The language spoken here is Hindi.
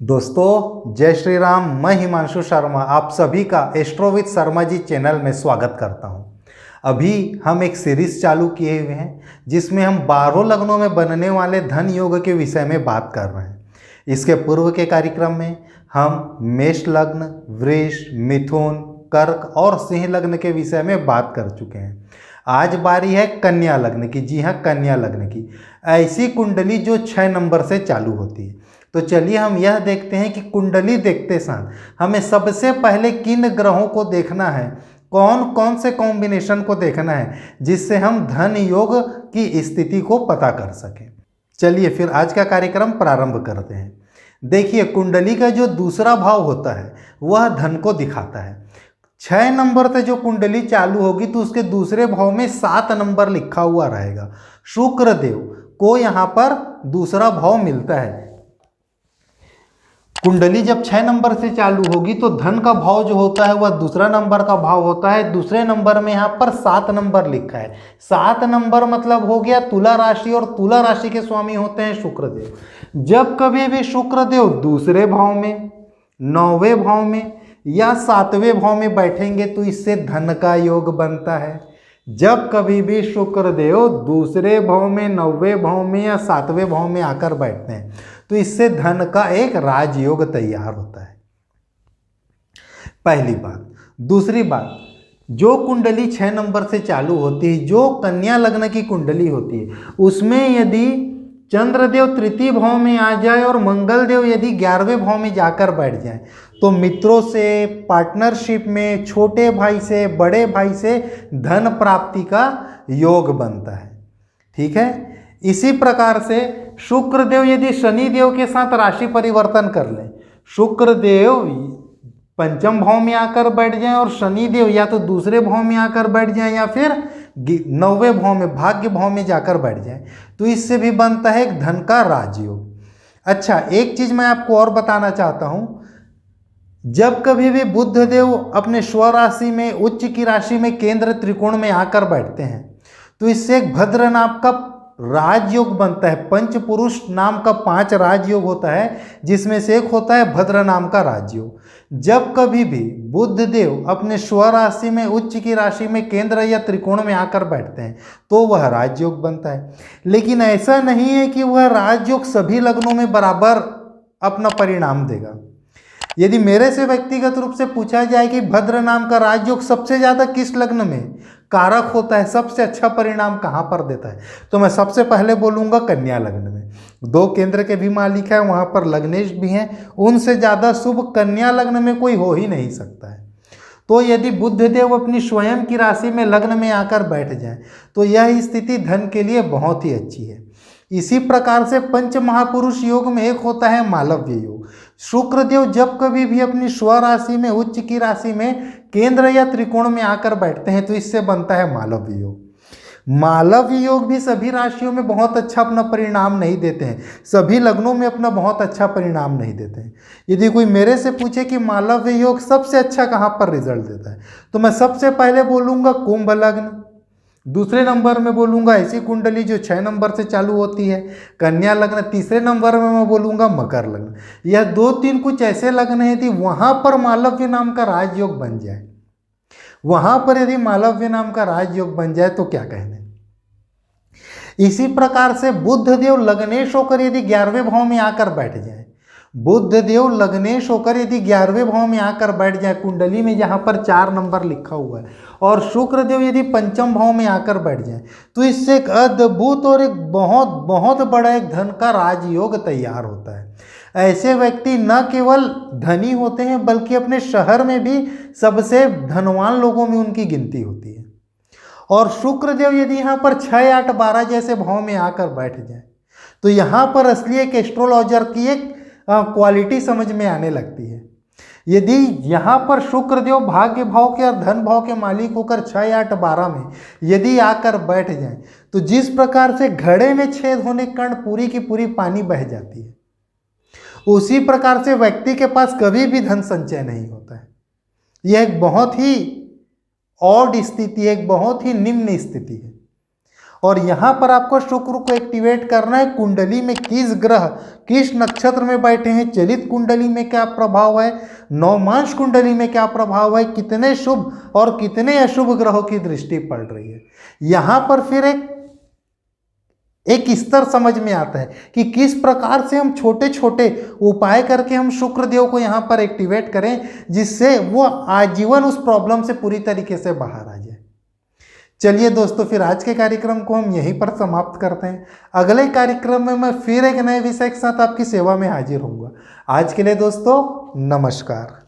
दोस्तों जय श्री राम। मैं हिमांशु शर्मा आप सभी का astro with Sharma ji channel में स्वागत करता हूं। अभी हम एक सीरीज चालू किए हुए हैं जिसमें हम 12 लग्नों में बनने वाले धन योग के विषय में बात कर रहे हैं। इसके पूर्व के कार्यक्रम में हम मेष लग्न, वृष, मिथुन, कर्क और सिंह लग्न के विषय में बात कर चुके हैं। आज बारी है कन्या लग्न की। जी हाँ, कन्या लग्न की ऐसी कुंडली जो 6 नंबर से चालू होती है। तो चलिए हम यह देखते हैं कि कुंडली देखते साथ हमें सबसे पहले किन ग्रहों को देखना है, कौन कौन से कॉम्बिनेशन को देखना है जिससे हम धन योग की स्थिति को पता कर सकें। चलिए फिर आज का कार्यक्रम प्रारंभ करते हैं। देखिए, कुंडली का जो दूसरा भाव होता है वह धन को दिखाता है। 6 नंबर से जो कुंडली चालू होगी तो उसके दूसरे भाव में 7 नंबर लिखा हुआ रहेगा। शुक्र देव को यहाँ पर दूसरा भाव मिलता है। कुंडली जब 6 नंबर से चालू होगी तो धन का भाव जो होता है वह दूसरा नंबर का भाव होता है। दूसरे नंबर में यहाँ पर 7 नंबर लिखा है। 7 नंबर मतलब हो गया तुला राशि, और तुला राशि के स्वामी होते हैं शुक्रदेव। जब कभी भी शुक्रदेव दूसरे भाव में, 9वें भाव में या 7वें भाव में बैठेंगे तो इससे धन का योग बनता है। जब कभी भी शुक्रदेव दूसरे भाव में, 9वें भाव में या 7वें भाव में आकर बैठते हैं तो इससे धन का एक राजयोग तैयार होता है। पहली बात। दूसरी बात, जो कुंडली 6 नंबर से चालू होती है, जो कन्या लग्न की कुंडली होती है, उसमें यदि चंद्रदेव तृतीय भाव में आ जाए और मंगल देव यदि 11वें भाव में जाकर बैठ जाए तो मित्रों से, पार्टनरशिप में, छोटे भाई से, बड़े भाई से धन प्राप्ति का योग बनता है। ठीक है। इसी प्रकार से शुक्रदेव यदि शनिदेव के साथ राशि परिवर्तन कर लें, शुक्रदेव पंचम भाव में आकर बैठ जाएं और शनिदेव या तो दूसरे भाव में आकर बैठ जाएं या फिर 9वें भाव में, भाग्य भाव में जाकर बैठ जाएं, तो इससे भी बनता है एक धन का राजयोग। अच्छा, एक चीज मैं आपको और बताना चाहता हूं। जब कभी भी बुध देव अपने स्वराशि में, उच्च की राशि में, केंद्र त्रिकोण में आकर बैठते हैं तो इससे एक भद्र नाम का राजयोग बनता है। पंच पुरुष नाम का 5 राजयोग होता है जिसमें से एक होता है भद्र नाम का राजयोग। जब कभी भी बुध देव अपने स्वराशि में, उच्च की राशि में, केंद्र या त्रिकोण में आकर बैठते हैं तो वह राजयोग बनता है। लेकिन ऐसा नहीं है कि वह राजयोग सभी लग्नों में बराबर अपना परिणाम देगा। यदि मेरे से व्यक्तिगत रूप से पूछा जाए कि भद्र नाम का राजयोग सबसे ज़्यादा किस लग्न में कारक होता है, सबसे अच्छा परिणाम कहाँ पर देता है, तो मैं सबसे पहले बोलूँगा कन्या लग्न में। 2 केंद्र के भी मालिक है, वहाँ पर लग्नेश भी हैं, उनसे ज़्यादा शुभ कन्या लग्न में कोई हो ही नहीं सकता है। तो यदि बुधदेव अपनी स्वयं की राशि में, लग्न में आकर बैठ जाए तो यह स्थिति धन के लिए बहुत ही अच्छी है। इसी प्रकार से पंच महापुरुष योग में एक होता है मालव्य योग। शुक्रदेव जब कभी भी अपनी स्वराशि में, उच्च की राशि में, केंद्र या त्रिकोण में आकर बैठते हैं तो इससे बनता है मालव्य योग। मालव्य योग भी सभी राशियों में बहुत अच्छा अपना परिणाम नहीं देते हैं, सभी लग्नों में अपना बहुत अच्छा परिणाम नहीं देते हैं। यदि कोई मेरे से पूछे कि मालव्य योग सबसे अच्छा कहाँ पर रिजल्ट देता है तो मैं सबसे पहले बोलूँगा कुंभ लग्न। दूसरे नंबर में बोलूँगा ऐसी कुंडली जो 6 नंबर से चालू होती है, कन्या लग्न। तीसरे नंबर में मैं बोलूँगा मकर लग्न। यह 2-3 कुछ ऐसे लग्न हैं कि वहाँ पर मालव्य नाम का राजयोग बन जाए। वहाँ पर यदि मालव्य नाम का राजयोग बन जाए तो क्या कहने। इसी प्रकार से बुधदेव लग्नेश होकर यदि 11वें भाव में आकर बैठ जाए, बुधदेव लग्नेश होकर यदि 11वें भाव में आकर बैठ जाए कुंडली में जहाँ पर 4 नंबर लिखा हुआ है, और शुक्रदेव यदि पंचम भाव में आकर बैठ जाए तो इससे एक अद्भुत और एक बहुत बहुत बड़ा एक धन का राजयोग तैयार होता है। ऐसे व्यक्ति न केवल धनी होते हैं बल्कि अपने शहर में भी सबसे धनवान लोगों में उनकी गिनती होती है। और शुक्रदेव यदि यहाँ पर 6, 8, 12 जैसे भाव में आकर बैठ जाए तो यहाँ पर असली एक एस्ट्रोलॉजर की एक क्वालिटी समझ में आने लगती है। यदि यहाँ पर शुक्रदेव भाग्य भाव के और धन भाव के मालिक होकर 6, 8, 12 में यदि आकर बैठ जाएं तो जिस प्रकार से घड़े में छेद होने के कारण पूरी की पूरी पानी बह जाती है, उसी प्रकार से व्यक्ति के पास कभी भी धन संचय नहीं होता है। यह एक बहुत ही ऑड स्थिति है, एक बहुत ही निम्न स्थिति है। और यहाँ पर आपको शुक्र को एक्टिवेट करना है। कुंडली में किस ग्रह किस नक्षत्र में बैठे हैं, चलित कुंडली में क्या प्रभाव है, नवमांश कुंडली में क्या प्रभाव है, कितने शुभ और कितने अशुभ ग्रहों की दृष्टि पड़ रही है। यहाँ पर फिर एक स्तर समझ में आता है कि किस प्रकार से हम छोटे छोटे उपाय करके हम शुक्र देव को यहाँ पर एक्टिवेट करें, जिससे वो आजीवन उस प्रॉब्लम से पूरी तरीके से बाहर आ जाए। चलिए दोस्तों, फिर आज के कार्यक्रम को हम यहीं पर समाप्त करते हैं। अगले कार्यक्रम में मैं फिर एक नए विषय के साथ आपकी सेवा में हाजिर होऊंगा। आज के लिए दोस्तों नमस्कार।